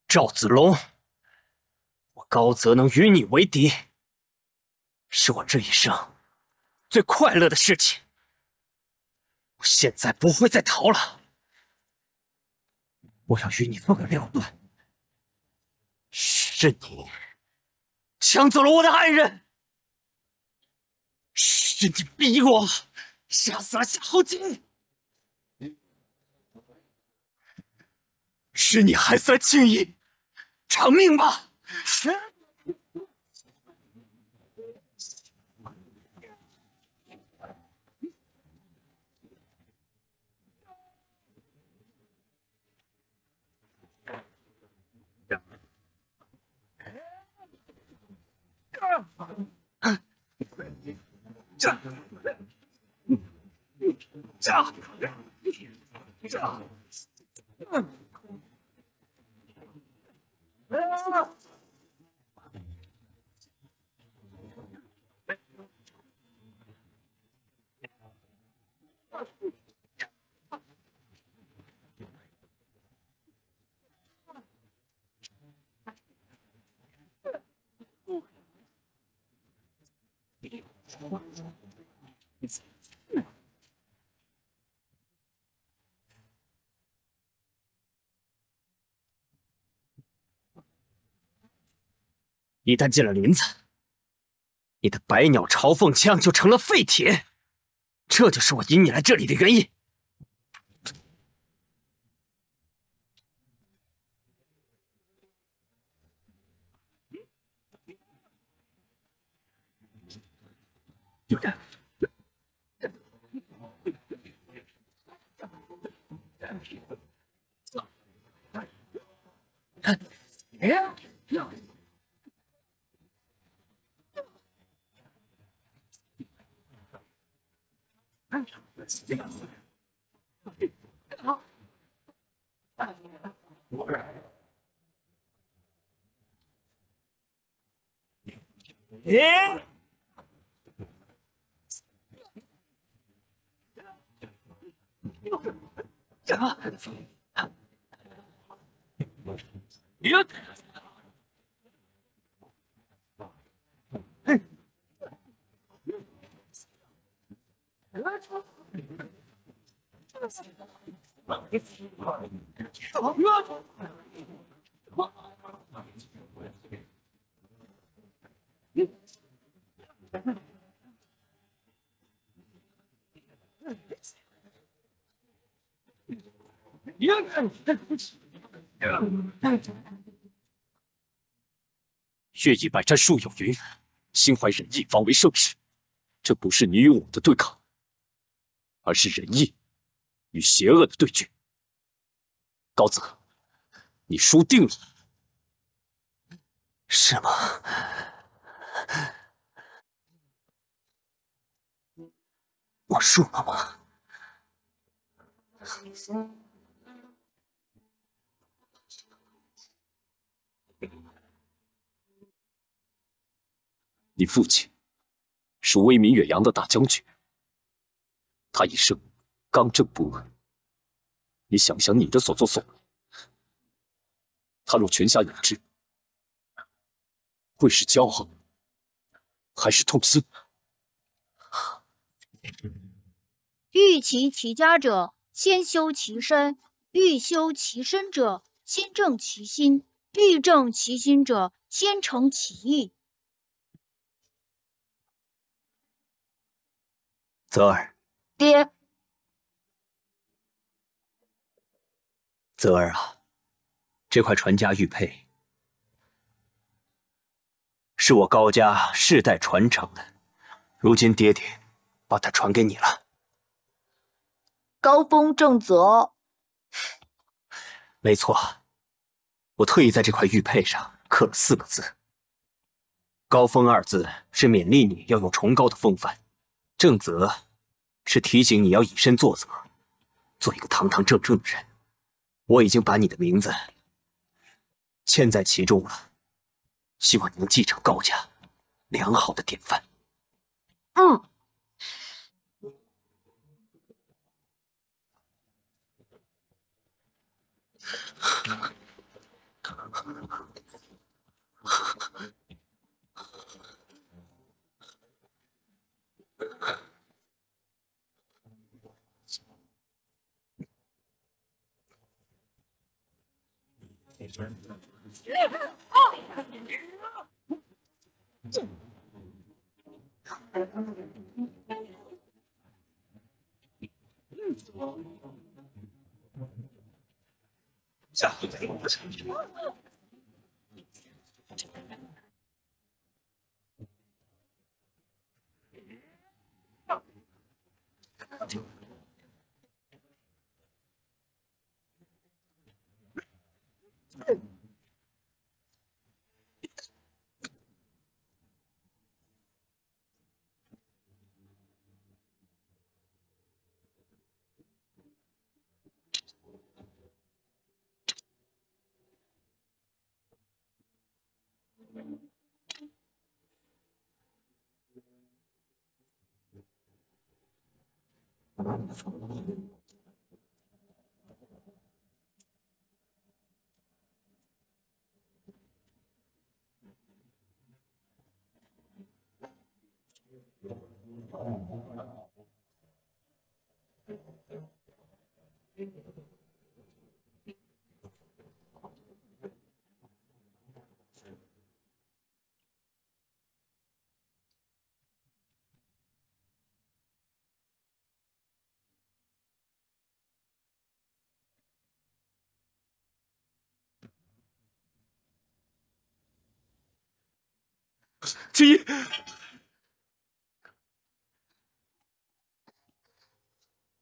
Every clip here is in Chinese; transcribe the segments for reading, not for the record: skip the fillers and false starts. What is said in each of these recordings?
赵子龙，我高泽能与你为敌，是我这一生最快乐的事情。我现在不会再逃了，我要与你分个了断。是你抢走了我的爱人，是你逼我杀死了夏侯景，是你害死了青衣，偿命吧！一旦进了林子，你的百鸟朝凤枪就成了废铁，这就是我引你来这里的原因。有人。越以百战术有云，心怀仁义，方为盛世。这不是你与我的对抗，而是仁义与邪恶的对决。高泽，你输定了。是吗？我输了吗？你父亲是威名远扬的大将军，他一生刚正不阿。你想想你的所作所为，他若泉下有知，会是骄傲，还是痛心？欲齐其家者，先修其身；欲修其身者，先正其心；欲正其心者，先诚其意。泽儿，爹，泽儿啊，这块传家玉佩是我高家世代传承的，如今爹爹把它传给你了。高风正泽，没错，我特意在这块玉佩上刻了4个字。高风2字是勉励你要有崇高的风范，正则是提醒你要以身作则，做一个堂堂正正的人。我已经把你的名字嵌在其中了，希望你能继承高家良好的典范。嗯。青衣，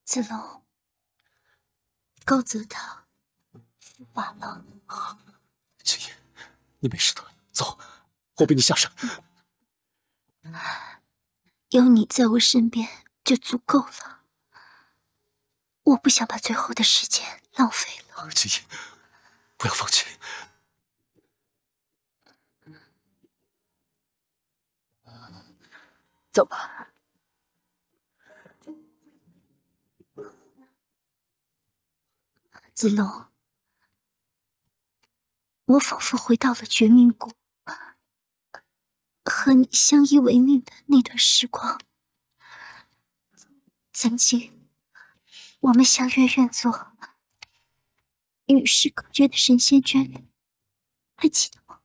子龙，高泽他伏法了。青衣，你没事的，走，我背你下山。有你在我身边就足够了，我不想把最后的时间浪费了。青衣，不要放弃。走吧。子龙，我仿佛回到了绝命谷，和你相依为命的那段时光。曾经，我们相约愿做与世隔绝的神仙眷侣，还记得吗？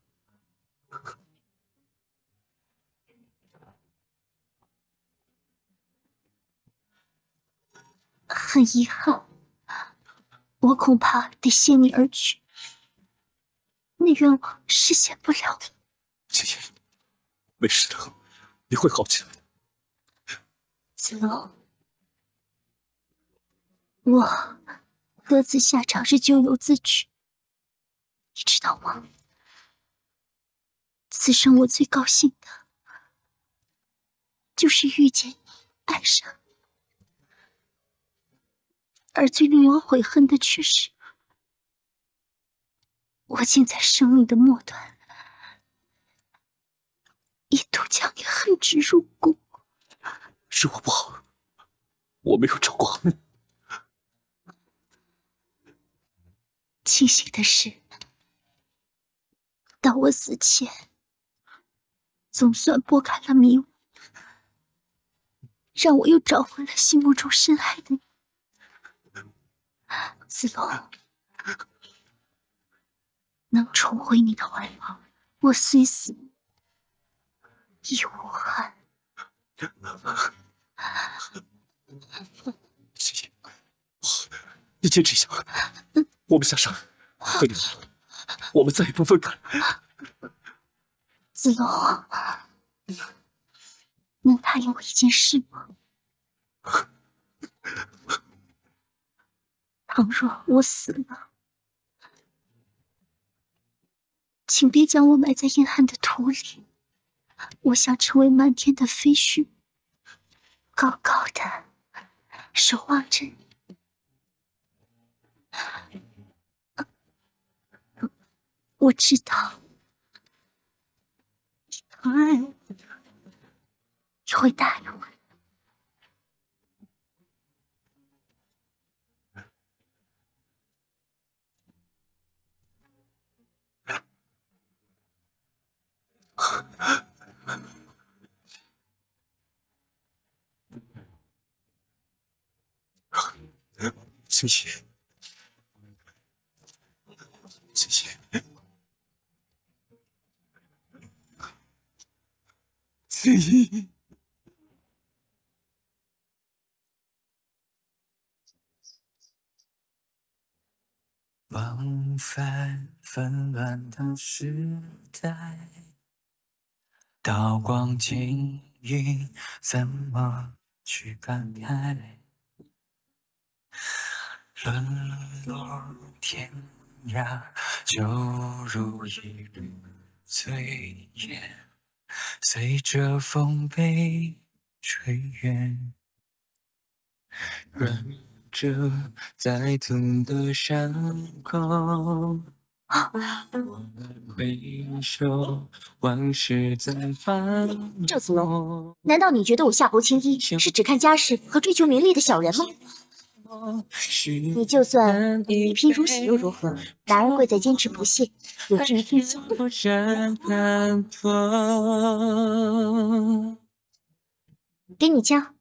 很遗憾，我恐怕得携你而去，那愿望实现不了了。青衣，没事的，你会好起来的。子龙，我各自下场是咎由自取，你知道吗？此生我最高兴的，就是遇见你，爱上你。而最令我悔恨的却是，我竟在生命的末端，一度将你恨之入骨。是我不好，我没有照顾好你。庆幸的是，到我死前，总算拨开了迷雾，让我又找回了心目中深爱的你。子龙，能重回你的怀抱，我虽死亦无憾。青衣，你坚持一下，我们下山，等你好了，我们再也不分开。子龙，能答应我一件事吗？倘若我死了，请别将我埋在阴暗的土里。我想成为漫天的飞絮，高高的守望着你。我知道，你会答应我。青衣，青衣，往返纷乱的时代，刀光剑影，怎么去感慨？沦落天涯，就如一缕炊烟，随着风被吹远。忍着再痛的伤口，我回首，往事在翻赵子龙，难道你觉得我夏侯青衣是只看家世和追求名利的小人吗？你就算一贫如洗又如何？男人贵在坚持不懈，有志于天下。给你枪。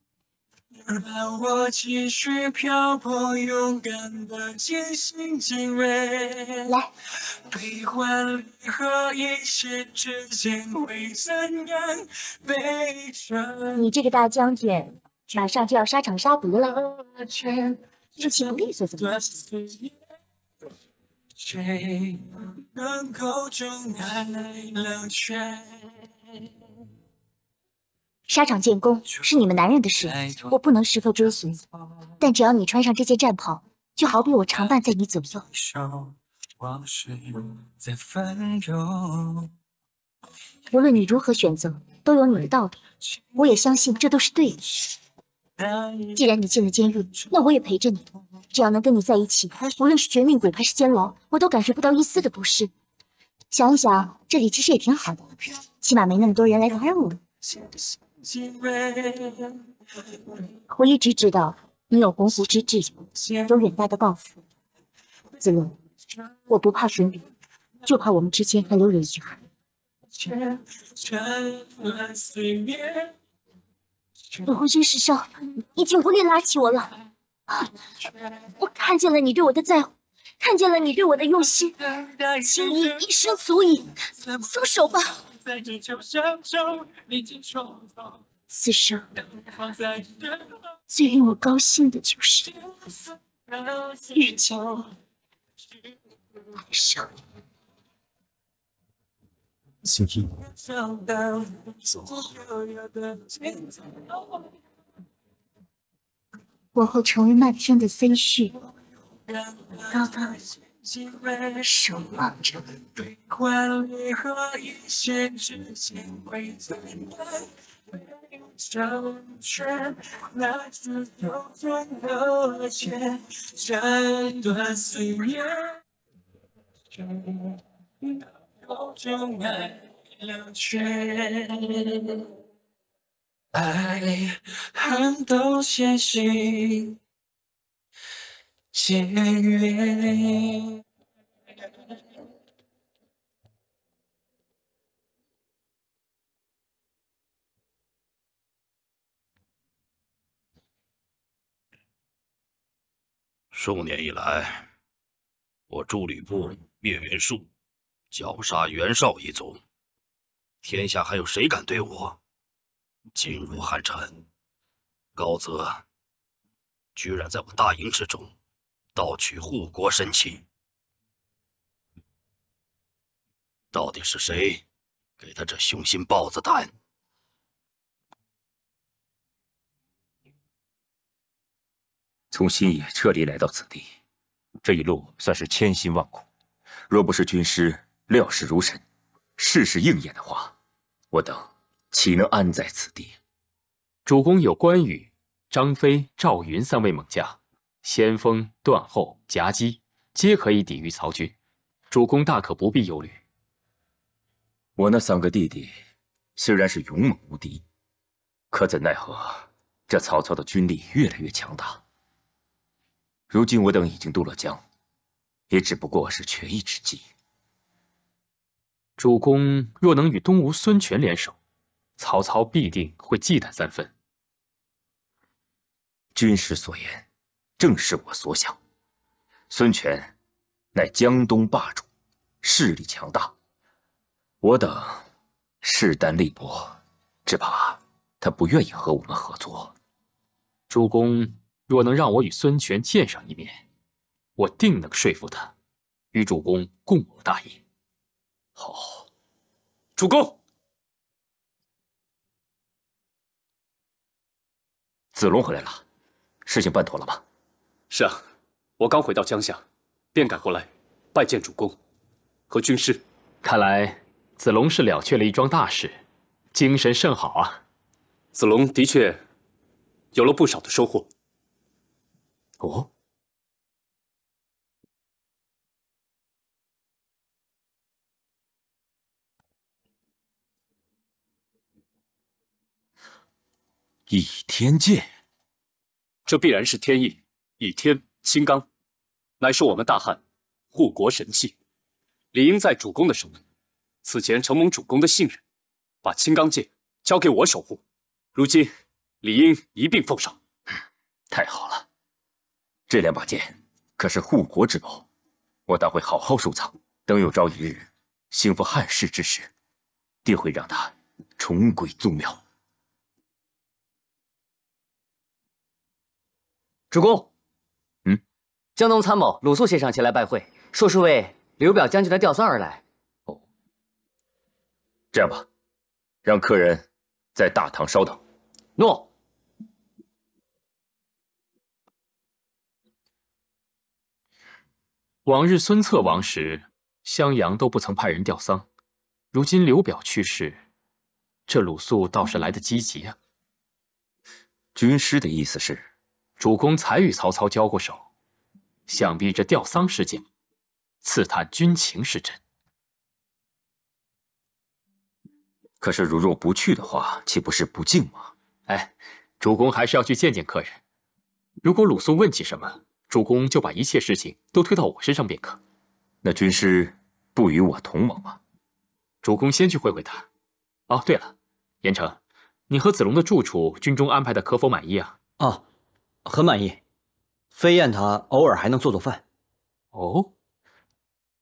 让我继续漂泊，勇敢的渐行渐远。来，悲欢离合一线之间会怎样？悲伤。你这个大将军，马上就要沙场杀敌了，出其不意算怎么？谁能够钟爱了却？沙场建功是你们男人的事，我不能时刻追随。但只要你穿上这件战袍，就好比我常伴在你左右。无论你如何选择，都有你的道理。我也相信这都是对的。既然你进了监狱，那我也陪着你。只要能跟你在一起，无论是绝命谷还是监牢，我都感觉不到一丝的不适。想一想，这里其实也挺好的，起码没那么多人来打扰我。我一直知道你有鸿鹄之志，有远大的抱负。子龙，我不怕分离，就怕我们之间还留有遗憾。我浑身是伤，已经无力拉起我了。我看见了你对我的在乎，看见了你对我的用心，情谊一生足矣。松手吧。此生最令我高兴的就是遇见你，爱上你。心意。往后成为漫天的飞絮，高高守望着。爱恨都渐行渐远。数年以来，我助吕布灭袁术，绞杀袁绍一族，天下还有谁敢对我噤若寒蝉？高则居然在我大营之中盗取护国神器，到底是谁给他这雄心豹子胆？从新野撤离来到此地，这一路算是千辛万苦。若不是军师料事如神，事事应验的话，我等岂能安在此地？主公有关羽、张飞、赵云3位猛将，先锋、断后、夹击，皆可以抵御曹军。主公大可不必忧虑。我那3个弟弟虽然是勇猛无敌，可怎奈何这曹操的军力越来越强大。如今我等已经渡了江，也只不过是权宜之计。主公若能与东吴孙权联手，曹操必定会忌惮3分。军师所言，正是我所想。孙权乃江东霸主，势力强大，我等势单力薄，只怕他不愿意和我们合作。主公若能让我与孙权见上一面，我定能说服他，与主公共谋大业。好，主公。子龙回来了，事情办妥了吗？是啊，我刚回到江夏，便赶过来拜见主公和军师。看来子龙是了却了一桩大事，精神甚好啊。子龙的确有了不少的收获。哦，倚天剑，这必然是天意。倚天青钢，乃是我们大汉护国神器，理应在主公的手里。此前承蒙主公的信任，把青钢剑交给我守护，如今理应一并奉上。太好了，这两把剑可是护国之宝，我当会好好收藏。等有朝一日兴复汉室之时，定会让它重归宗庙。主公，江东参谋鲁肃先生前来拜会，说是为刘表将军的吊丧而来。哦，这样吧，让客人在大堂稍等。诺。往日孙策亡时，襄阳都不曾派人吊丧，如今刘表去世，这鲁肃倒是来得积极啊。军师的意思是，主公才与曹操交过手，想必这吊丧事件刺探军情是真。可是如若不去的话，岂不是不敬吗？哎，主公还是要去见见客人。如果鲁肃问起什么，主公就把一切事情都推到我身上便可。那军师不与我同往吗？主公先去会会他。哦，对了，严城，你和子龙的住处，军中安排的可否满意啊？啊，很满意。飞燕她偶尔还能做做饭。哦，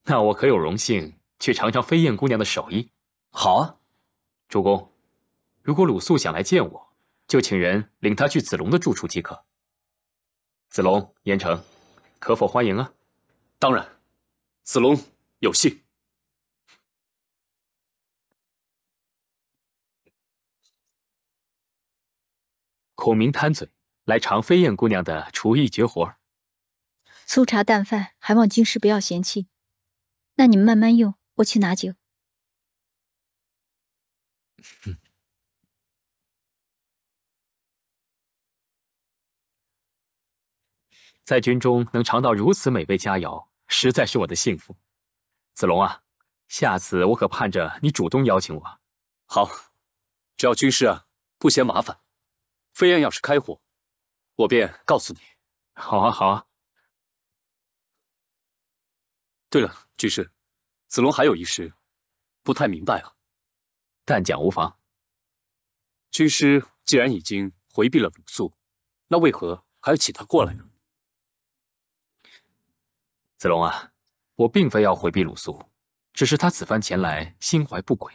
那我可有荣幸去尝尝飞燕姑娘的手艺。好啊，主公，如果鲁肃想来见我，就请人领他去子龙的住处即可。子龙、严城，可否欢迎啊？当然，子龙有幸。孔明贪嘴，来尝飞燕姑娘的厨艺绝活。粗茶淡饭，还望军师不要嫌弃。那你们慢慢用，我去拿酒。在军中能尝到如此美味佳肴，实在是我的幸福。子龙啊，下次我可盼着你主动邀请我。好，只要军师不嫌麻烦，飞燕要是开火，我便告诉你。好啊，好啊。对了，军师，子龙还有一事不太明白啊。但讲无妨。军师既然已经回避了鲁肃，那为何还要请他过来呢？子龙啊，我并非要回避鲁肃，只是他此番前来心怀不轨。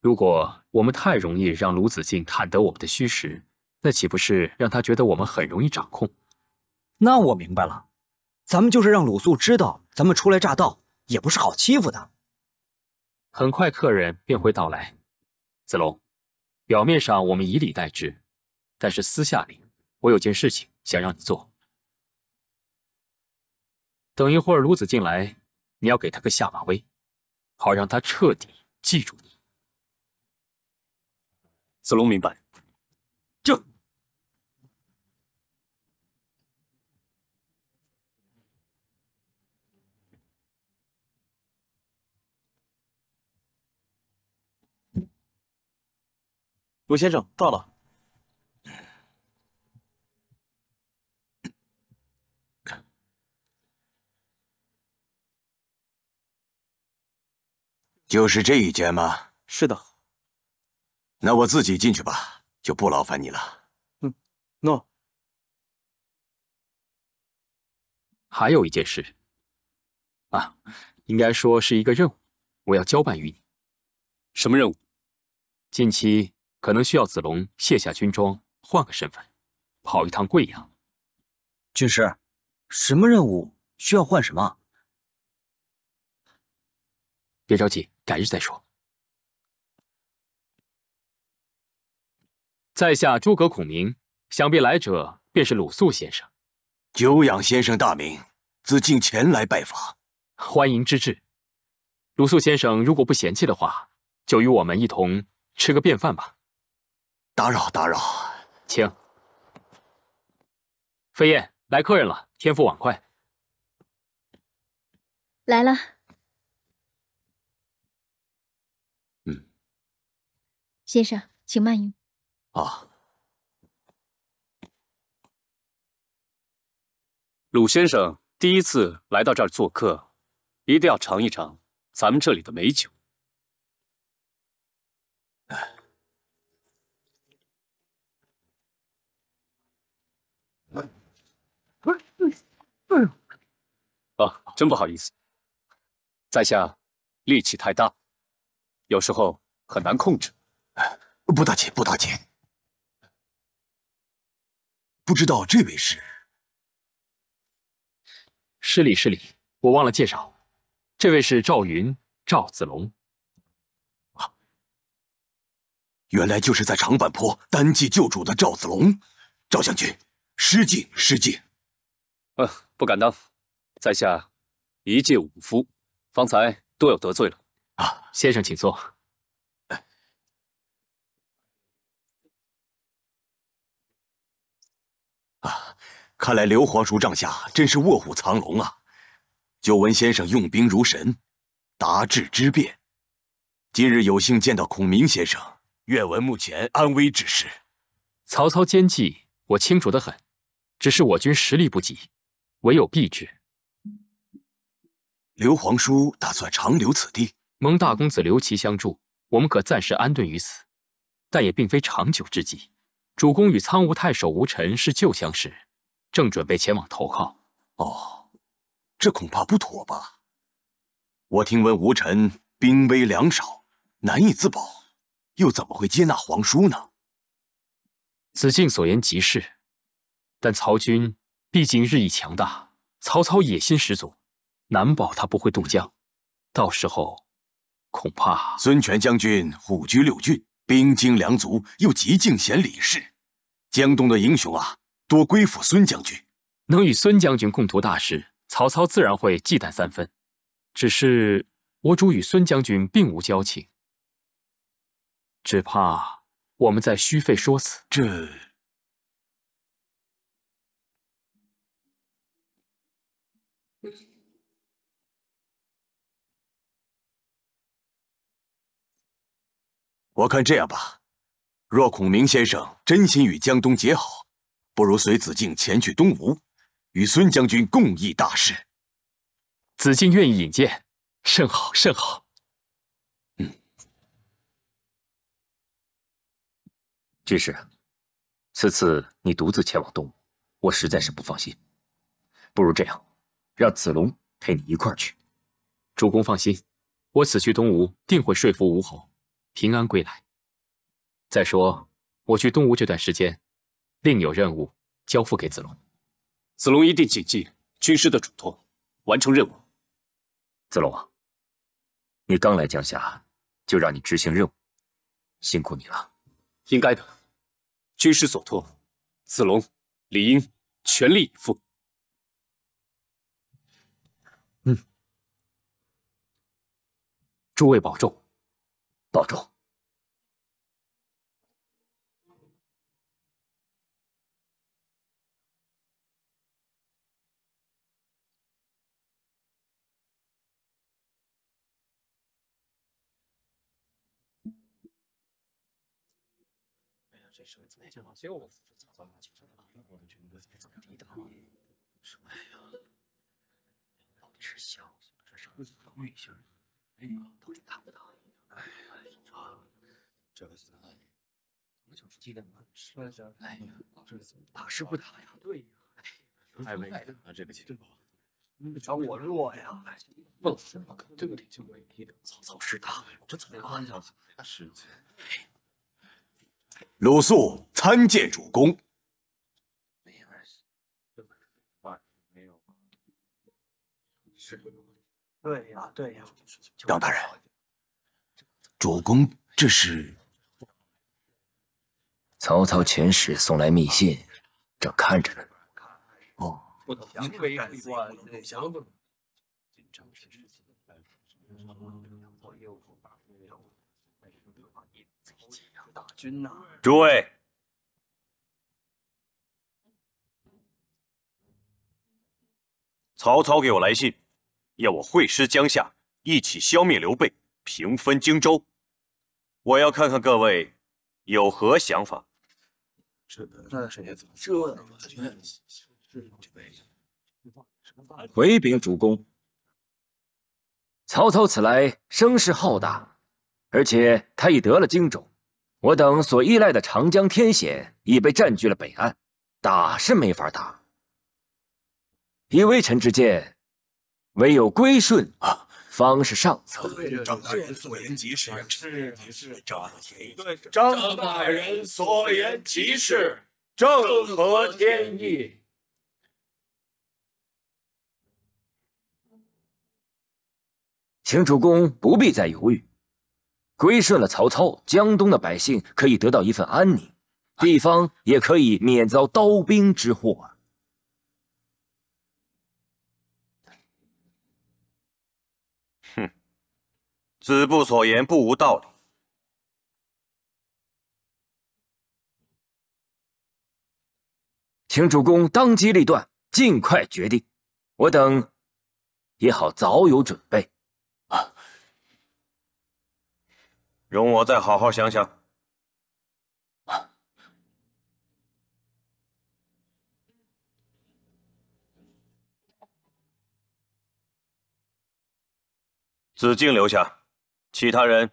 如果我们太容易让鲁子敬探得我们的虚实，那岂不是让他觉得我们很容易掌控？那我明白了，咱们就是让鲁肃知道咱们初来乍到，也不是好欺负的。很快客人便会到来。子龙，表面上我们以礼待之，但是私下里我有件事情想让你做。等一会儿鲁子敬来，你要给他个下马威，好让他彻底记住你。子龙明白。就鲁先生到了。就是这一间吗？是的。那我自己进去吧，就不劳烦你了。诺。还有一件事啊，应该说是一个任务，我要交办于你。什么任务？近期可能需要子龙卸下军装，换个身份，跑一趟贵阳。军师，什么任务需要换什么？别着急，改日再说。在下诸葛孔明，想必来者便是鲁肃先生。久仰先生大名，子敬前来拜访。欢迎之至。鲁肃先生如果不嫌弃的话，就与我们一同吃个便饭吧。打扰打扰，请。飞燕，来客人了，天父碗筷。来了。先生，请慢用。啊。鲁先生第一次来到这儿做客，一定要尝一尝咱们这里的美酒。啊，真不好意思，在下力气太大，有时候很难控制。不打紧，不打紧。不知道这位是？失礼失礼，我忘了介绍，这位是赵云，赵子龙。原来就是在长坂坡单骑救主的赵子龙。赵将军，失敬失敬。不敢当，在下一介武夫，方才多有得罪了。啊，先生请坐。看来刘皇叔帐下真是卧虎藏龙啊！久闻先生用兵如神，达志之变。今日有幸见到孔明先生，愿闻目前安危之事。曹操奸计，我清楚得很，只是我军实力不济，唯有避之。刘皇叔打算长留此地？蒙大公子刘琦相助，我们可暂时安顿于此，但也并非长久之计。主公与苍梧太守吴臣是旧相识，正准备前往投靠。哦，这恐怕不妥吧？我听闻吴臣兵微粮少，难以自保，又怎么会接纳皇叔呢？子敬所言极是，但曹军毕竟日益强大，曹操野心十足，难保他不会渡江。到时候，恐怕孙权将军虎踞六郡，兵精粮足，又极敬贤李氏，江东的英雄啊，多归附孙将军。能与孙将军共图大事，曹操自然会忌惮三分。只是我主与孙将军并无交情，只怕我们在虚费说辞。这……我看这样吧，若孔明先生真心与江东结好，不如随子敬前去东吴，与孙将军共议大事。子敬愿意引荐，甚好甚好。军师，此次你独自前往东吴，我实在是不放心。不如这样，让子龙陪你一块儿去。主公放心，我此去东吴定会说服吴侯，平安归来。再说，我去东吴这段时间，另有任务交付给子龙。子龙一定谨记军师的嘱托，完成任务。子龙啊，你刚来江夏，就让你执行任务，辛苦你了。应该的，军师所托，子龙理应全力以赴。诸位保重，保重。是小，这是玉星，到底大不大？这个是我就是鸡蛋吗？哎呀，这个大是不大呀？对呀，太危险了，这个鸡蛋包，找我弱呀！不，对不起，就没提的。曹操是大，这怎么办呀？是。鲁肃参见主公。对呀，对呀。张大人，主公这是？曹操遣使送来密信，正看着呢。哦。诸位，曹操给我来信，要我会师江夏，一起消灭刘备，平分荆州。我要看看各位有何想法。回禀主公，曹操此来声势浩大，而且他已得了荆州，我等所依赖的长江天险已被占据了北岸，打是没法打。以微臣之见，唯有归顺方是上策。张大人所言极是。张大人所言极是，正合天意。请主公不必再犹豫，归顺了曹操，江东的百姓可以得到一份安宁，地方也可以免遭刀兵之祸。哼，子布所言不无道理。请主公当机立断，尽快决定，我等也好早有准备。容我再好好想想。子敬留下，其他人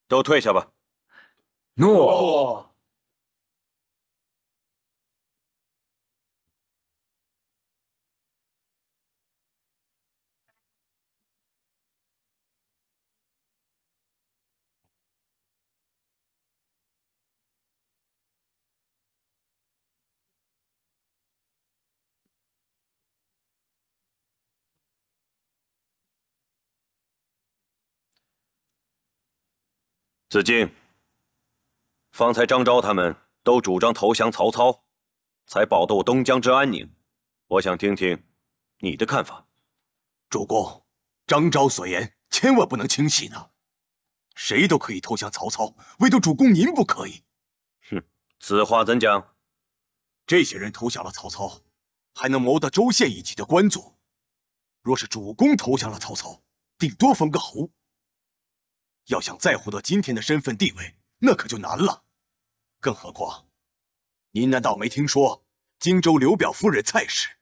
都退下吧。诺。子敬，方才张昭他们都主张投降曹操，才保得我东江之安宁。我想听听你的看法。主公，张昭所言千万不能轻信呢。谁都可以投降曹操，唯独主公您不可以。哼，此话怎讲？这些人投降了曹操，还能谋得州县一级的官做。若是主公投降了曹操，顶多封个侯。要想再获得今天的身份地位，那可就难了。更何况，您难道没听说荆州刘表夫人蔡氏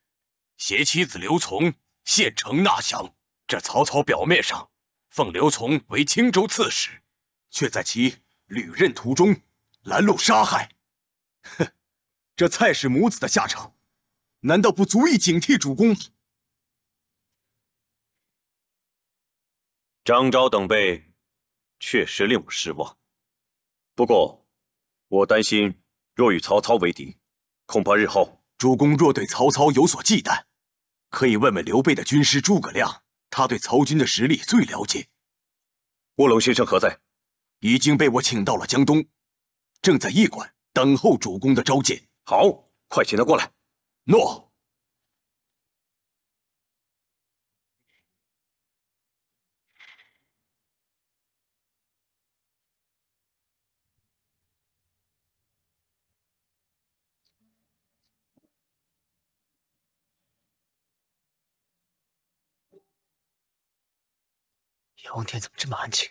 携妻子刘琮献城纳降？这曹操表面上奉刘琮为青州刺史，却在其旅任途中拦路杀害。哼，这蔡氏母子的下场，难道不足以警惕主公吗？张昭等辈确实令我失望。不过，我担心若与曹操为敌，恐怕日后主公若对曹操有所忌惮，可以问问刘备的军师诸葛亮，他对曹军的实力最了解。卧龙先生何在？已经被我请到了江东，正在驿馆等候主公的召见。好，快请他过来。诺。阎王殿怎么这么安静？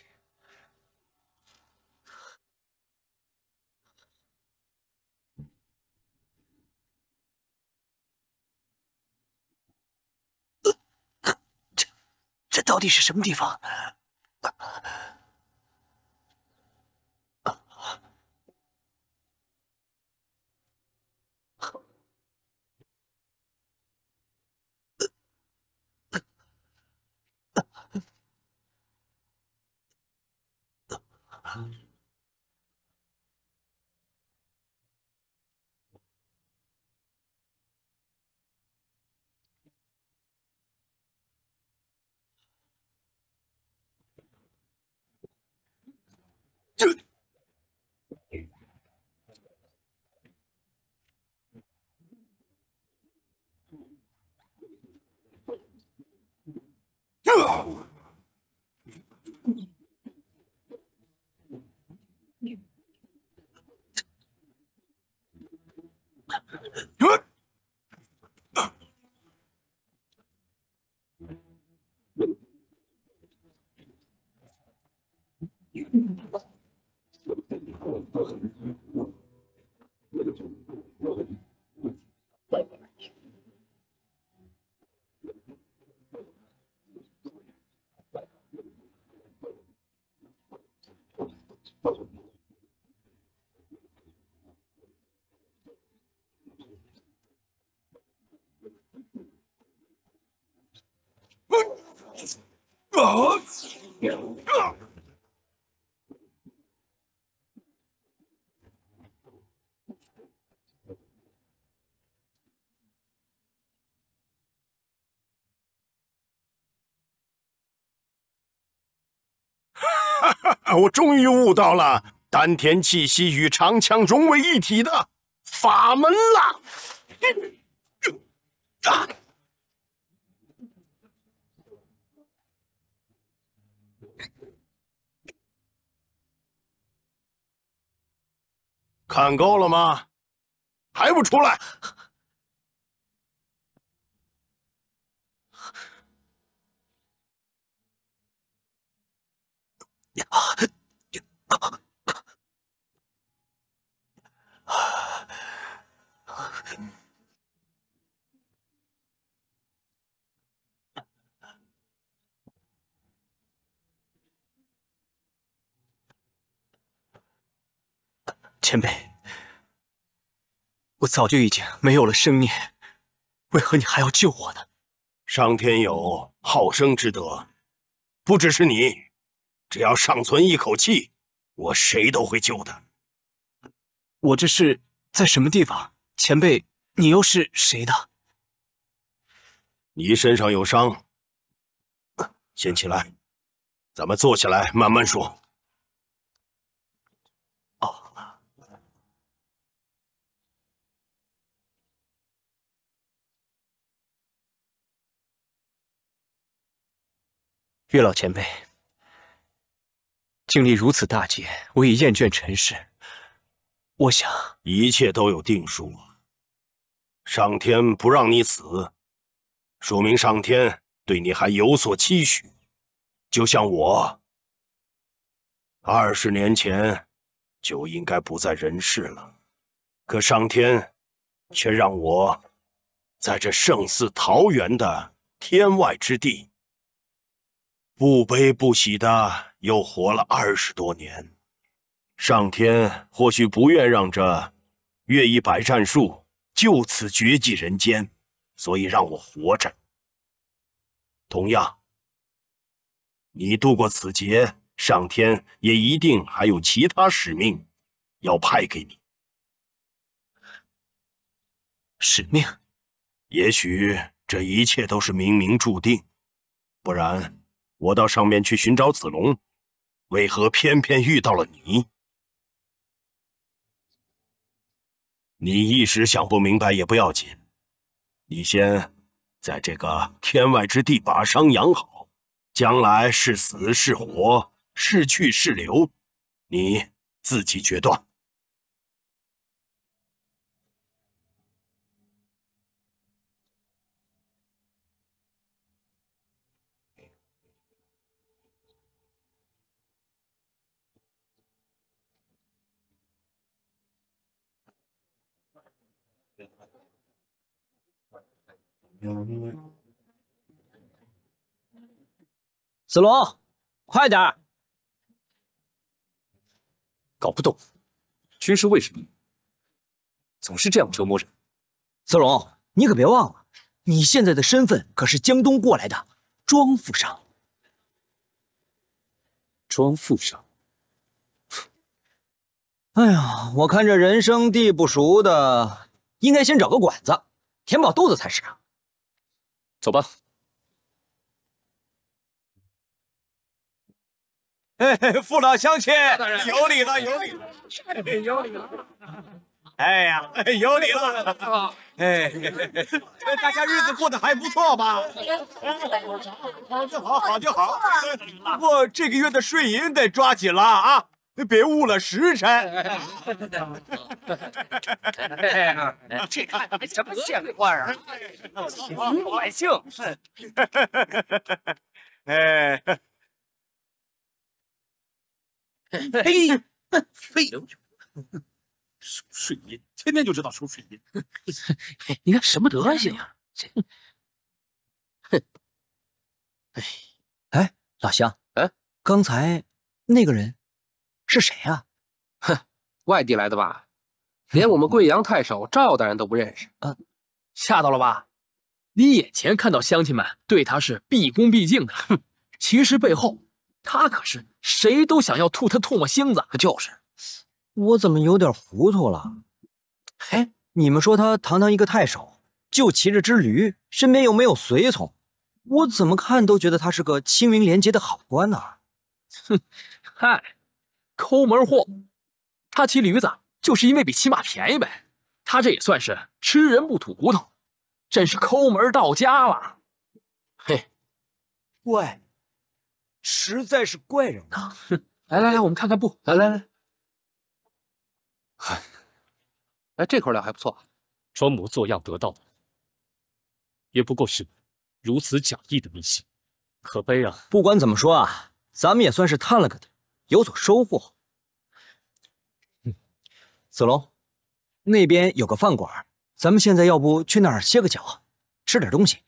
这到底是什么地方？我终于悟到了丹田气息与长枪融为一体的法门了。看够了吗？还不出来！前辈，我早就已经没有了生念，为何你还要救我呢？上天有好生之德，不只是你，只要尚存一口气，我谁都会救的。我这是在什么地方？前辈，你又是谁的？你身上有伤，先起来，咱们坐下来慢慢说。月老前辈，经历如此大劫，我已厌倦尘世。我想，一切都有定数。上天不让你死，说明上天对你还有所期许。就像我，20年前就应该不在人世了，可上天却让我在这胜似桃源的天外之地，不悲不喜的又活了20多年。上天或许不愿让这月一百战术就此绝迹人间，所以让我活着。同样，你度过此劫，上天也一定还有其他使命要派给你。使命？也许这一切都是冥冥注定，不然我到上面去寻找子龙，为何偏偏遇到了你？你一时想不明白也不要紧，你先在这个天外之地把伤养好，将来是死是活，是去是留，你自己决断。子龙，快点儿！搞不懂，军师为什么总是这样折磨人？子龙，你可别忘了，你现在的身份可是江东过来的庄副商。庄副商。哎呀，我看这人生地不熟的，应该先找个馆子填饱肚子才是啊。走吧。父老乡亲，有礼了，有礼了，有礼了！哎呀，有礼了！哎，大家日子过得还不错吧？好就好，好就好。不过这个月的税银得抓紧了啊，别误了时辰。这看的什么闲话啊？老百姓。哎。嘿，嘿，收税银，天天就知道收税银。你看什么德行啊？哎，老乡，刚才那个人是谁啊？哼，外地来的吧？连我们贵阳太守赵大人都不认识。吓到了吧？你眼前看到乡亲们对他是毕恭毕敬的，其实背后他可是谁都想要吐他唾沫星子。就是，我怎么有点糊涂了？哎，你们说他堂堂一个太守，就骑着只驴，身边又没有随从，我怎么看都觉得他是个青云廉洁的好官呐。哼，嗨，抠门货，他骑驴子就是因为比骑马便宜呗。他这也算是吃人不吐骨头，真是抠门到家了。嘿，怪，实在是怪人呐。来，我们看看布。来。哎，这口料还不错。装模作样得到的，也不过是如此假意的迷信，可悲啊！不管怎么说啊，咱们也算是探了个底，有所收获。子龙，那边有个饭馆，咱们现在要不去那儿歇个脚，吃点东西。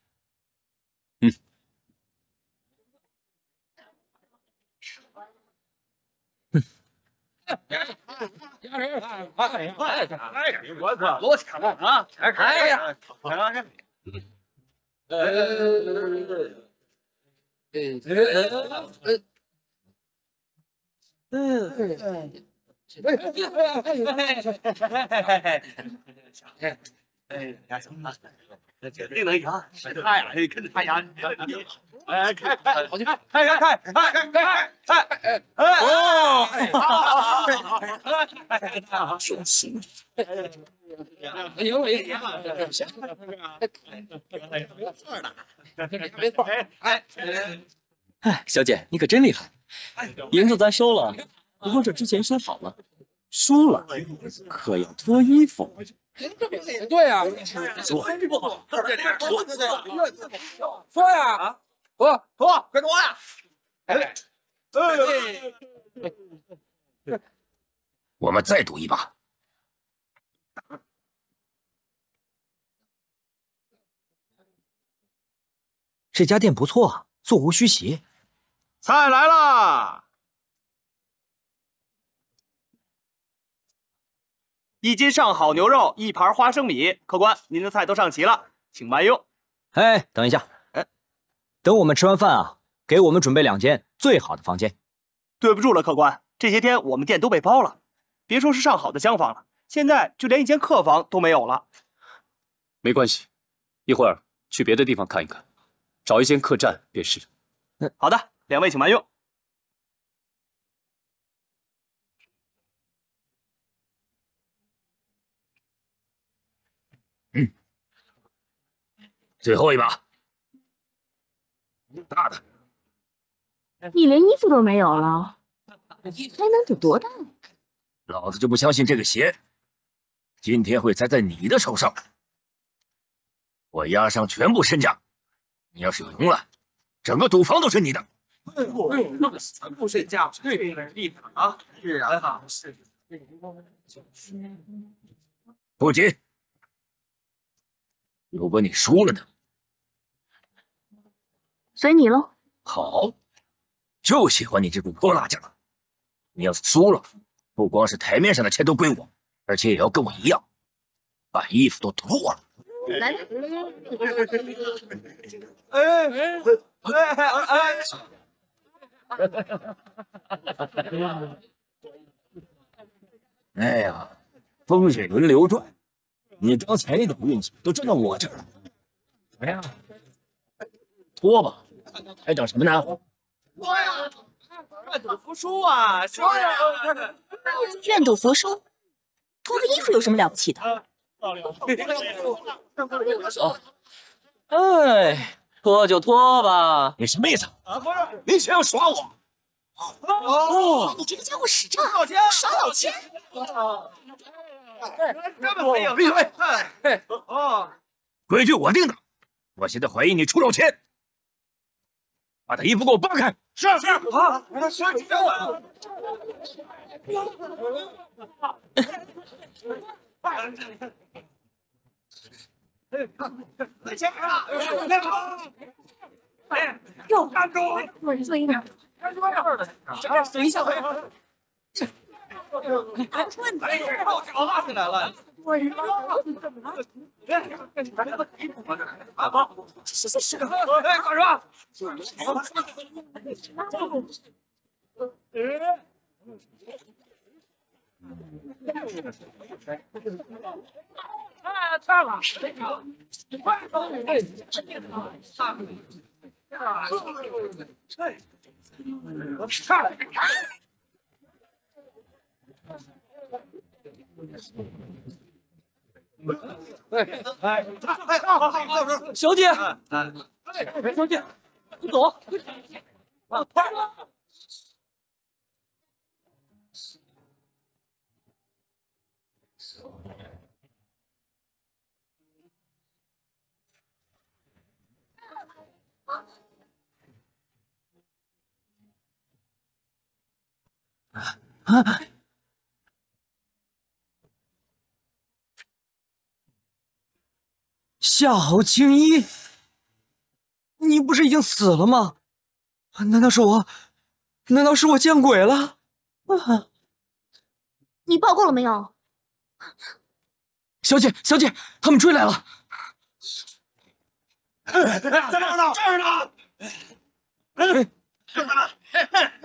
我操！罗抢啊！开呀！家小子，肯定能赢！太阳，跟着太阳，哎，开，好去，开！哦，真行！赢了！没错，哎，小姐，你可真厉害！银子咱收了，不过这之前说好了，输了可要脱衣服。对呀，说呀，脱，快脱呀！我们再赌一把。这家店不错啊，座无虚席。菜来啦！1斤上好牛肉，1盘花生米。客官，您的菜都上齐了，请慢用。哎，等一下，等我们吃完饭啊，给我们准备2间最好的房间。对不住了，客官，这些天我们店都被包了，别说是上好的厢房了，现在就连1间客房都没有了。没关系，一会儿去别的地方看一看，找一间客栈便是。好的，2位请慢用。最后一把，大的。你连衣服都没有了，还能赌多大？老子就不相信这个鞋今天会栽在你的手上。我押上全部身家，你要是赢了，整个赌坊都是你的。全部身价，这厉害啊！是啊，是。不急，如果你输了呢？随你喽。好，就喜欢你这股泼辣劲儿。你要是输了，不光是台面上的钱都归我，而且也要跟我一样，把衣服都脱了。来，哎呀，风水轮流转，你刚才那种运气都转到我这儿了。哎呀，脱吧，还等什么呢？脱呀！愿赌服输啊！说呀！愿赌服输，脱个衣服有什么了不起的？哎，脱就脱吧。你什么意思？你想要耍我？哦，你这个家伙使诈，耍老千！根本没有。闭嘴！规矩我定的，我现在怀疑你出老千，把他衣服给我扒开。是啊，是我。哟，我坐一点。等一下，泡脚拉起来了。小姐，小姐，你走。夏侯青衣，你不是已经死了吗？难道是我？难道是我见鬼了？你报够了没有？小姐，小姐，他们追来了！在哪儿呢？这儿呢！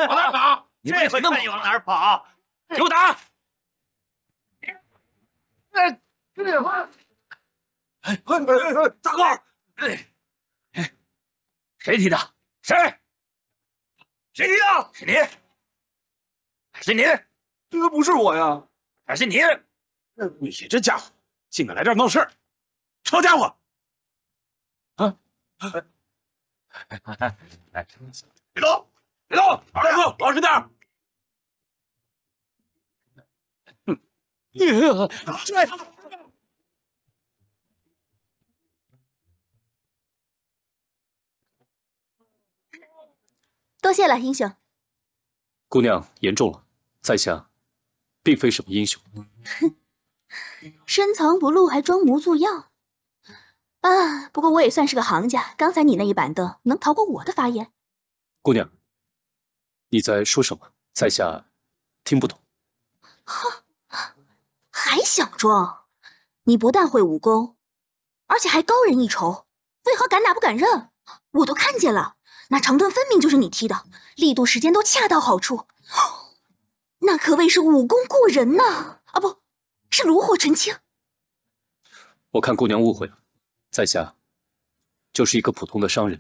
往哪儿跑？你这回看你往哪儿跑？给我打！大哥，谁提的？谁？谁提的？是你？还是你？这不是我呀！还是你？你这家伙竟敢来这儿闹事儿！抄家伙！啊！别动！别动！大哥，老实点儿！多谢了，英雄。姑娘言重了，在下并非什么英雄。深藏不露还装模作样啊！不过我也算是个行家，刚才你那一板凳能逃过我的法眼？姑娘，你在说什么？在下听不懂。哼，还想装？你不但会武功，而且还高人一筹，为何敢打不敢认？我都看见了，那长盾分明就是你踢的，力度时间都恰到好处，那可谓是武功过人呐！啊，不是炉火纯青。我看姑娘误会了，在下就是一个普通的商人，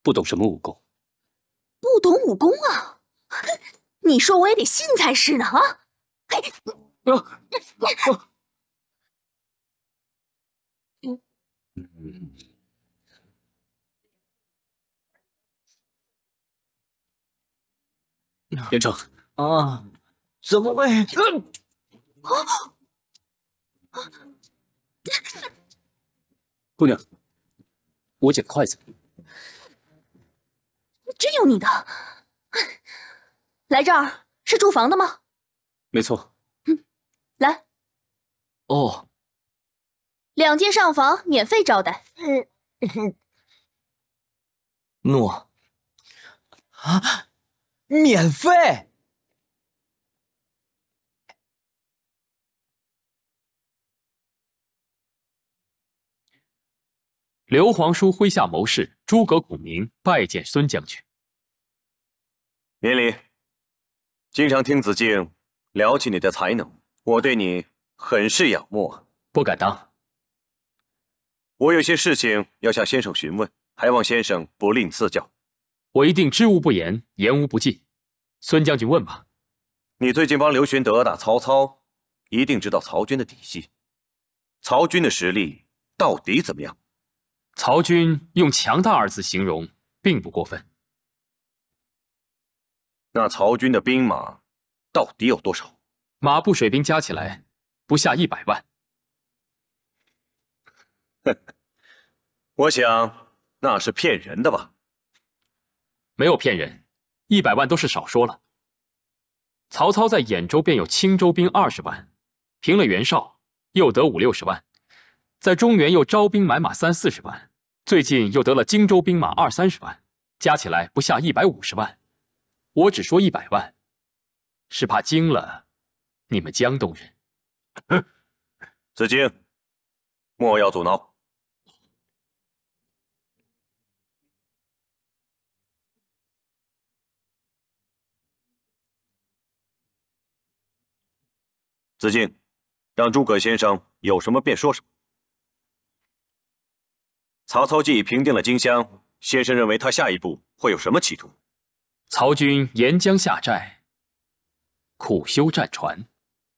不懂什么武功。不懂武功啊？你说我也得信才是呢啊！严城啊，怎么会？姑娘，我捡筷子。真有你的！来这儿是住房的吗？没错。来。哦。2间上房，免费招待。诺。啊，免费！刘皇叔麾下谋士诸葛孔明拜见孙将军。免礼。经常听子敬聊起你的才能，我对你很是仰慕啊。不敢当。我有些事情要向先生询问，还望先生不吝赐教。我一定知无不言，言无不尽。孙将军问吧。你最近帮刘玄德打曹操，一定知道曹军的底细。曹军的实力到底怎么样？曹军用强大2字形容，并不过分。那曹军的兵马到底有多少？马步水兵加起来不下100万。我想那是骗人的吧？没有骗人，100万都是少说了。曹操在兖州便有青州兵20万，平了袁绍又得50、60万，在中原又招兵买马30、40万，最近又得了荆州兵马20、30万，加起来不下150万。我只说100万，是怕惊了你们江东人。子敬，莫要阻挠。子敬，让诸葛先生有什么便说什么。曹操既已平定了荆襄，先生认为他下一步会有什么企图？曹军沿江下寨，苦修战船，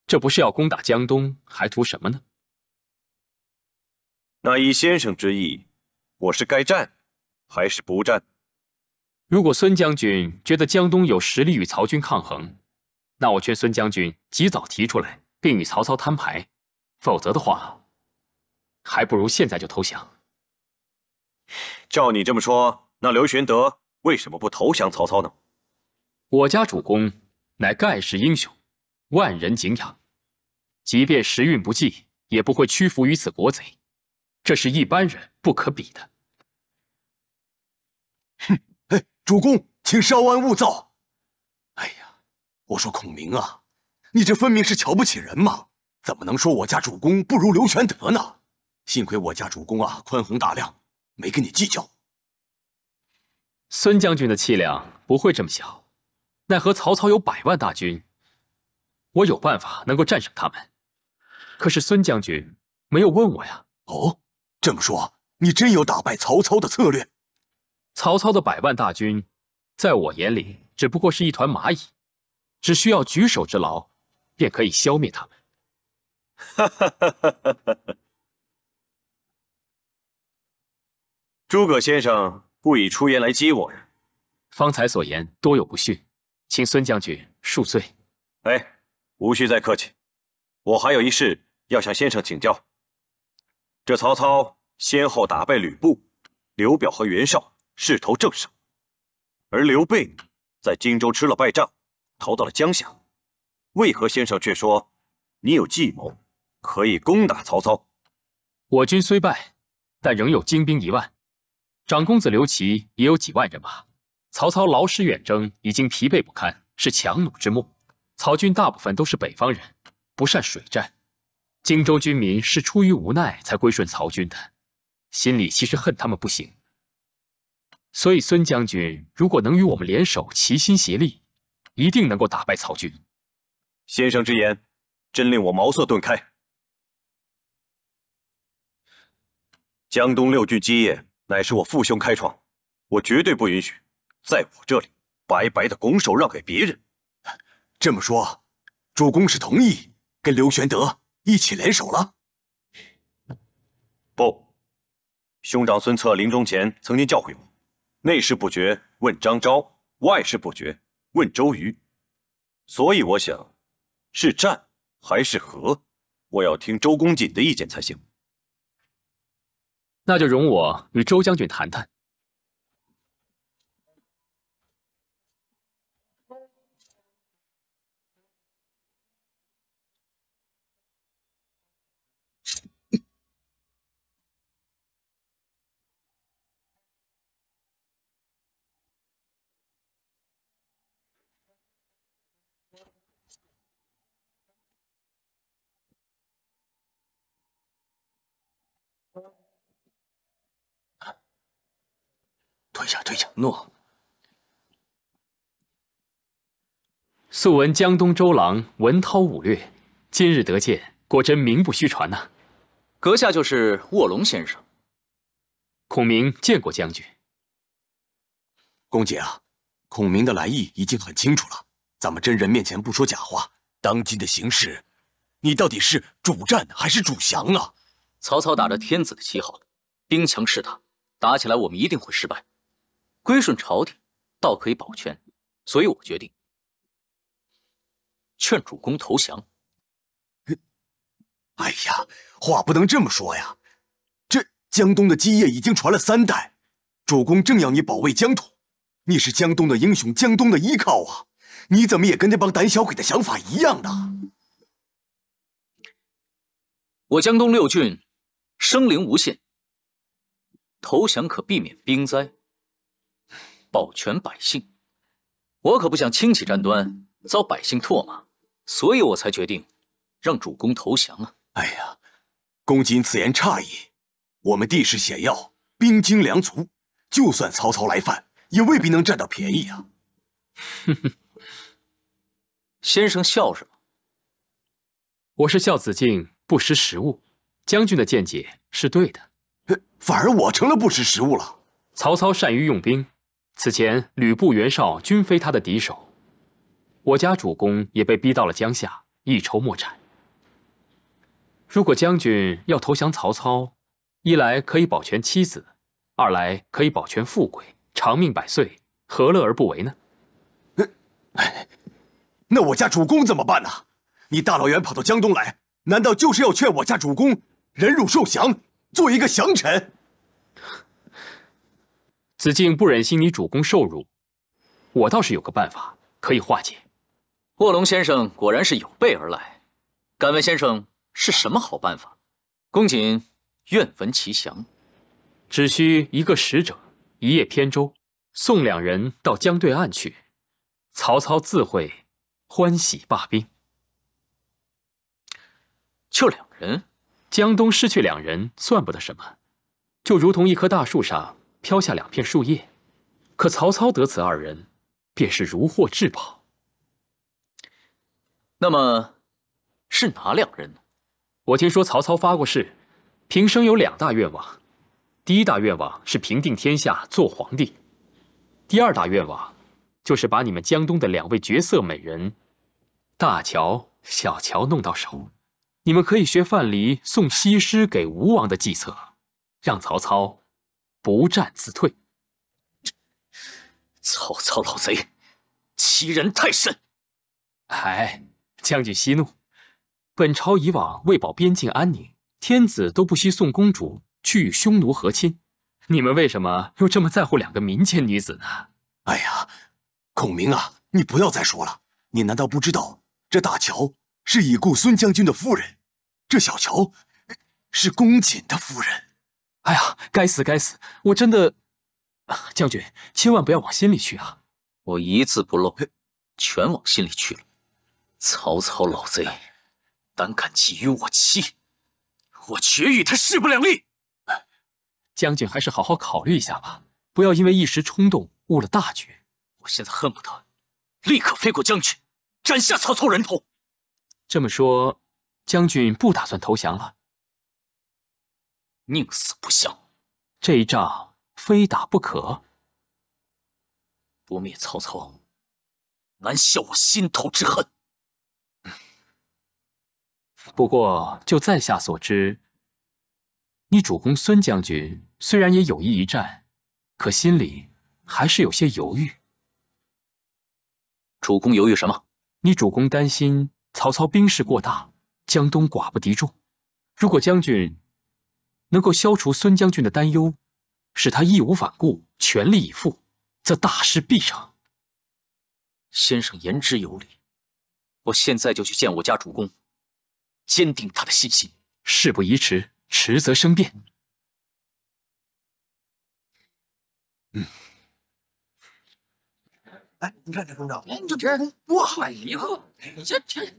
这不是要攻打江东，还图什么呢？那依先生之意，我是该战还是不战？如果孙将军觉得江东有实力与曹军抗衡，那我劝孙将军及早提出来，并与曹操摊牌；否则的话，还不如现在就投降。照你这么说，那刘玄德为什么不投降曹操呢？我家主公乃盖世英雄，万人敬仰，即便时运不济，也不会屈服于此国贼，这是一般人不可比的。哼，哎，主公，请稍安勿躁。哎呀，我说孔明啊，你这分明是瞧不起人嘛，怎么能说我家主公不如刘玄德呢？幸亏我家主公啊宽宏大量，没跟你计较。孙将军的气量不会这么小，奈何曹操有100万大军，我有办法能够战胜他们。可是孙将军没有问我呀。哦，这么说，你真有打败曹操的策略？曹操的100万大军，在我眼里只不过是一团蚂蚁，只需要举手之劳，便可以消灭他们。哈哈哈哈哈！诸葛先生故意出言来激我呀？方才所言多有不逊，请孙将军恕罪。哎，无需再客气，我还有一事要向先生请教。这曹操先后打败吕布、刘表和袁绍，势头正盛，而刘备在荆州吃了败仗，逃到了江夏。为何先生却说你有计谋，可以攻打曹操？我军虽败，但仍有精兵1万，长公子刘琦也有几万人马。曹操劳师远征，已经疲惫不堪，是强弩之末。曹军大部分都是北方人，不善水战。荆州军民是出于无奈才归顺曹军的，心里其实恨他们不行。所以孙将军如果能与我们联手，齐心协力，一定能够打败曹军。先生之言，真令我茅塞顿开。江东6郡基业乃是我父兄开创，我绝对不允许在我这里白白的拱手让给别人。这么说，主公是同意跟刘玄德一起联手了？不，兄长孙策临终前曾经教诲我，内事不决问张昭，外事不决问周瑜。所以我想，是战还是和，我要听周公瑾的意见才行。那就容我与周将军谈谈。退下。诺。素闻江东周郎文韬武略，今日得见，果真名不虚传呐。阁下就是卧龙先生。孔明见过将军。公瑾啊，孔明的来意已经很清楚了，咱们真人面前不说假话。当今的形势，你到底是主战还是主降啊？曹操打着天子的旗号，兵强势大，打起来我们一定会失败。归顺朝廷，倒可以保全，所以我决定劝主公投降。哎呀，话不能这么说呀！这江东的基业已经传了3代，主公正要你保卫疆土，你是江东的英雄，江东的依靠啊！你怎么也跟那帮胆小鬼的想法一样呢？我江东6郡生灵无限，投降可避免兵灾，保全百姓。我可不想轻启战端，遭百姓唾骂，所以我才决定让主公投降啊！哎呀，公瑾此言差矣。我们地势险要，兵精粮足，就算曹操来犯，也未必能占到便宜啊。哼哼，先生笑什么？我是笑子敬不识时务，将军的见解是对的。反而我成了不识时务了。曹操善于用兵，此前吕布、袁绍均非他的敌手。我家主公也被逼到了江夏，一筹莫展。如果将军要投降曹操，一来可以保全妻子，二来可以保全富贵，长命百岁，何乐而不为呢？那我家主公怎么办呢？你大老远跑到江东来，难道就是要劝我家主公忍辱受降，做一个降臣？子敬不忍心你主公受辱，我倒是有个办法可以化解。卧龙先生果然是有备而来，敢问先生是什么好办法？公瑾愿闻其详。只需一个使者，一叶扁舟，送两人到江对岸去，曹操自会欢喜罢兵。就两人？江东失去两人算不得什么，就如同一棵大树上飘下两片树叶，可曹操得此二人，便是如获至宝。那么是哪两人呢？我听说曹操发过誓，平生有两大愿望，第一大愿望是平定天下，做皇帝；第二大愿望就是把你们江东的两位绝色美人大乔、小乔弄到手。你们可以学范蠡送西施给吴王的计策，让曹操不战自退。曹操老贼，欺人太甚！哎，将军息怒。本朝以往为保边境安宁，天子都不惜送公主去与匈奴和亲，你们为什么又这么在乎两个民间女子呢？哎呀，孔明啊，你不要再说了。你难道不知道，这大乔是已故孙将军的夫人，这小乔是公瑾的夫人。哎呀，该死该死！我真的，将军千万不要往心里去啊！我一字不漏，全往心里去了。曹操老贼，胆敢觊觎我妻，我绝与他势不两立。将军还是好好考虑一下吧，不要因为一时冲动误了大局。我现在恨不得立刻飞过江去，斩下曹操人头。这么说，将军不打算投降了？宁死不降。这一仗非打不可。不灭曹操，难消我心头之恨。不过，就在下所知，你主公孙将军虽然也有意一战，可心里还是有些犹豫。主公犹豫什么？你主公担心曹操兵势过大，江东寡不敌众。如果将军能够消除孙将军的担忧，使他义无反顾，全力以赴，则大事必成。先生言之有理，我现在就去见我家主公，坚定他的信心。事不宜迟，迟则生变。哎，你看这风筝，这多好呀！这。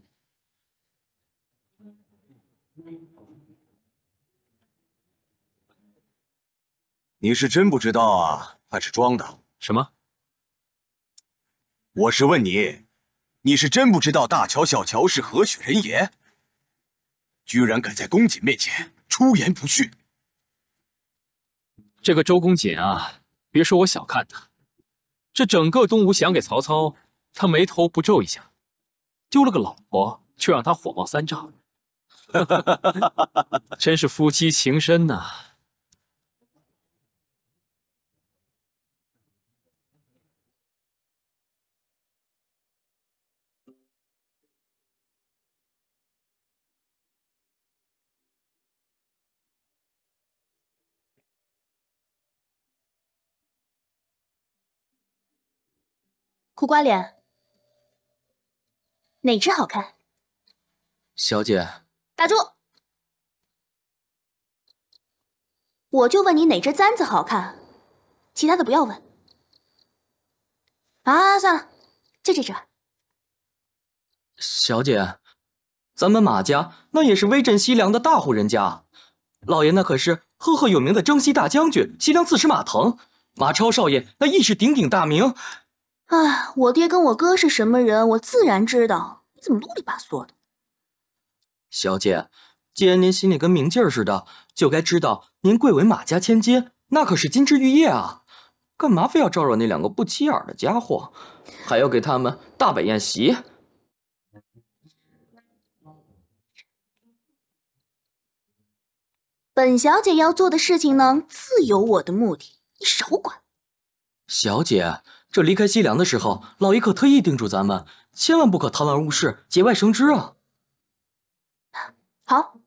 你是真不知道啊，还是装的？什么？我是问你，你是真不知道大乔、小乔是何许人也？居然敢在公瑾面前出言不逊！这个周公瑾啊，别说我小看他，这整个东吴降给曹操，他眉头不皱一下；丢了个老婆，却让他火冒三丈，真是夫妻情深呐。苦瓜脸，哪只好看？小姐，打住！我就问你哪只簪子好看，其他的不要问。啊，算了，就这只吧。小姐，咱们马家那也是威震西凉的大户人家，老爷那可是赫赫有名的征西大将军，西凉刺史马腾。马超少爷那亦是鼎鼎大名。哎，我爹跟我哥是什么人，我自然知道。你怎么啰里吧嗦的？小姐，既然您心里跟明镜似的，就该知道您贵为马家千金，那可是金枝玉叶啊！干嘛非要招惹那两个不起眼的家伙，还要给他们大摆宴席？本小姐要做的事情呢，自有我的目的，你少管。小姐，这离开西凉的时候，老爷可特意叮嘱咱们，千万不可堂而无事，节外生枝啊！好，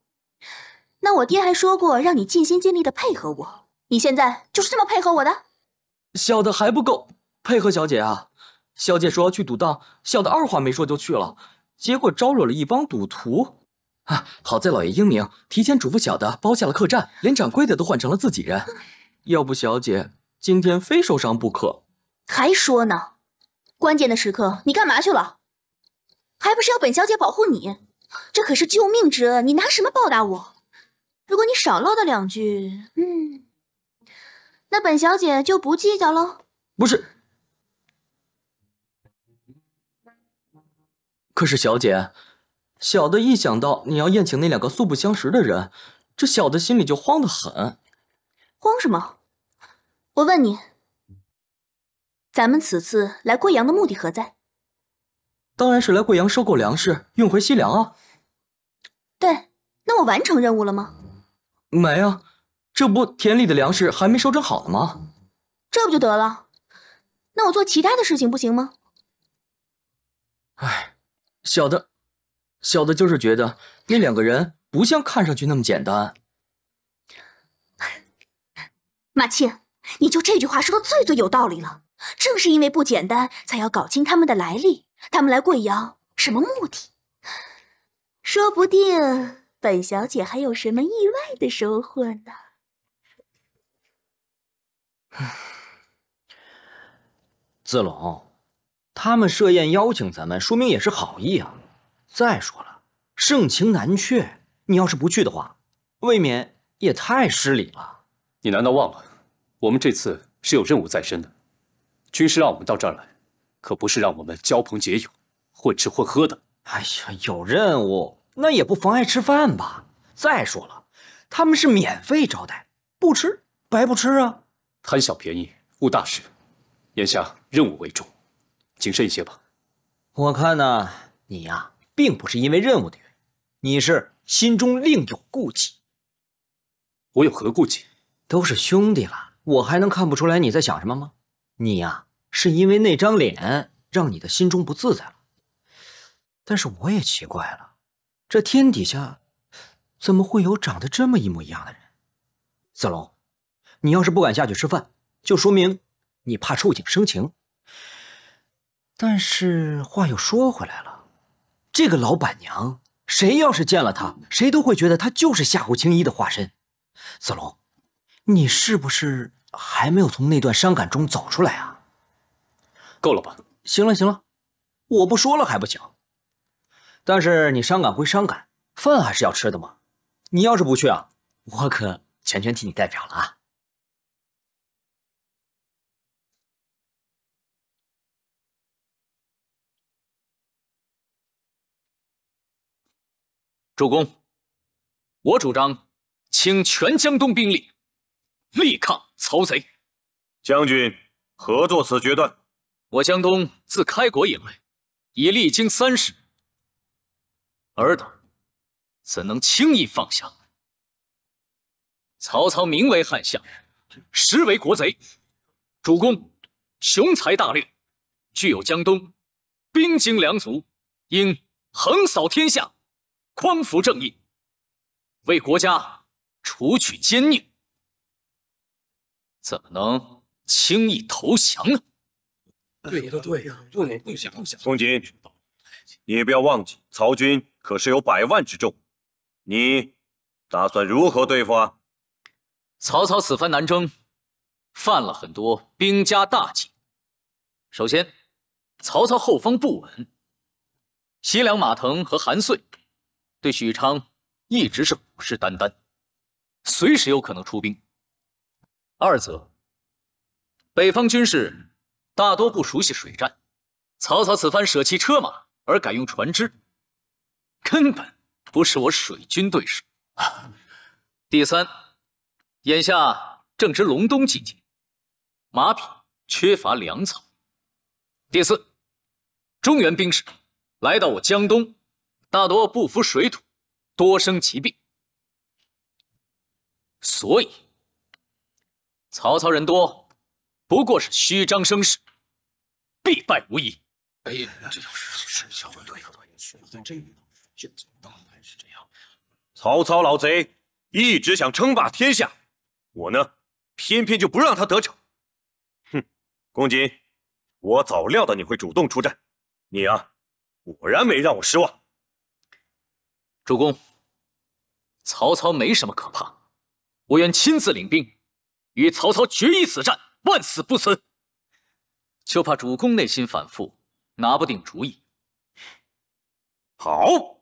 那我爹还说过让你尽心尽力的配合我，你现在就是这么配合我的？小的还不够配合小姐啊！小姐说要去赌档，小的二话没说就去了，结果招惹了一帮赌徒。啊，好在老爷英明，提前嘱咐小的包下了客栈，连掌柜的都换成了自己人。要不小姐今天非受伤不可。还说呢，关键的时刻你干嘛去了？还不是要本小姐保护你？这可是救命之恩，你拿什么报答我？如果你少唠叨两句，那本小姐就不计较喽。不是，可是小姐，小的一想到你要宴请那两个素不相识的人，这小的心里就慌得很。慌什么？我问你，咱们此次来贵阳的目的何在？当然是来贵阳收购粮食，运回西凉啊。对，那我完成任务了吗？没啊，这不田里的粮食还没收整好呢吗？这不就得了？那我做其他的事情不行吗？唉，小的就是觉得那两个人不像看上去那么简单。马沁，你就这句话说的最有道理了。正是因为不简单，才要搞清他们的来历，他们来贵阳什么目的？说不定本小姐还有什么意外的收获呢。子龙，他们设宴邀请咱们，说明也是好意啊。再说了，盛情难却，你要是不去的话，未免也太失礼了。你难道忘了，我们这次是有任务在身的？军师让我们到这儿来，可不是让我们交朋结友、混吃混喝的。哎呀，有任务那也不妨碍吃饭吧。再说了，他们是免费招待，不吃白不吃啊。贪小便宜误大事，眼下任务为重，谨慎一些吧。我看呢，你呀，并不是因为任务的原因，你是心中另有顾忌。我有何顾忌？都是兄弟了，我还能看不出来你在想什么吗？你呀，是因为那张脸让你的心中不自在了。但是我也奇怪了，这天底下怎么会有长得这么一模一样的人？子龙，你要是不敢下去吃饭，就说明你怕触景生情。但是话又说回来了，这个老板娘，谁要是见了她，谁都会觉得她就是夏侯青衣的化身。子龙，你是不是还没有从那段伤感中走出来啊？够了吧？行了行了，我不说了还不行。但是你伤感归伤感，饭还是要吃的嘛。你要是不去啊，我可全权替你代表了啊。主公，我主张请全江东兵力力抗曹贼。将军何作此决断？我江东自开国以来，已历经30，尔等怎能轻易放下？曹操名为汉相，实为国贼。主公雄才大略，具有江东兵精粮足，应横扫天下，匡扶正义，为国家除去奸佞，怎么能轻易投降呢？对呀，对呀，不能不想。公瑾，你不要忘记，曹军可是有100万之众，你打算如何对付啊？曹操此番南征，犯了很多兵家大忌。首先，曹操后方不稳，西凉马腾和韩遂对许昌一直是虎视眈眈，随时有可能出兵；二则北方军士大多不熟悉水战，曹操此番舍弃车马而改用船只，根本不是我水军对手。第三，眼下正值隆冬季节，马匹缺乏粮草。第四，中原兵士来到我江东，大多不服水土，多生疾病，所以曹操人多，不过是虚张声势，必败无疑。哎呀，这就是小对对，在这里现在大概是这样。曹操老贼一直想称霸天下，我呢，偏偏就不让他得逞。哼，公瑾，我早料到你会主动出战，你啊，果然没让我失望。主公，曹操没什么可怕，我愿亲自领兵，与曹操决一死战，万死不辞。就怕主公内心反复，拿不定主意。好。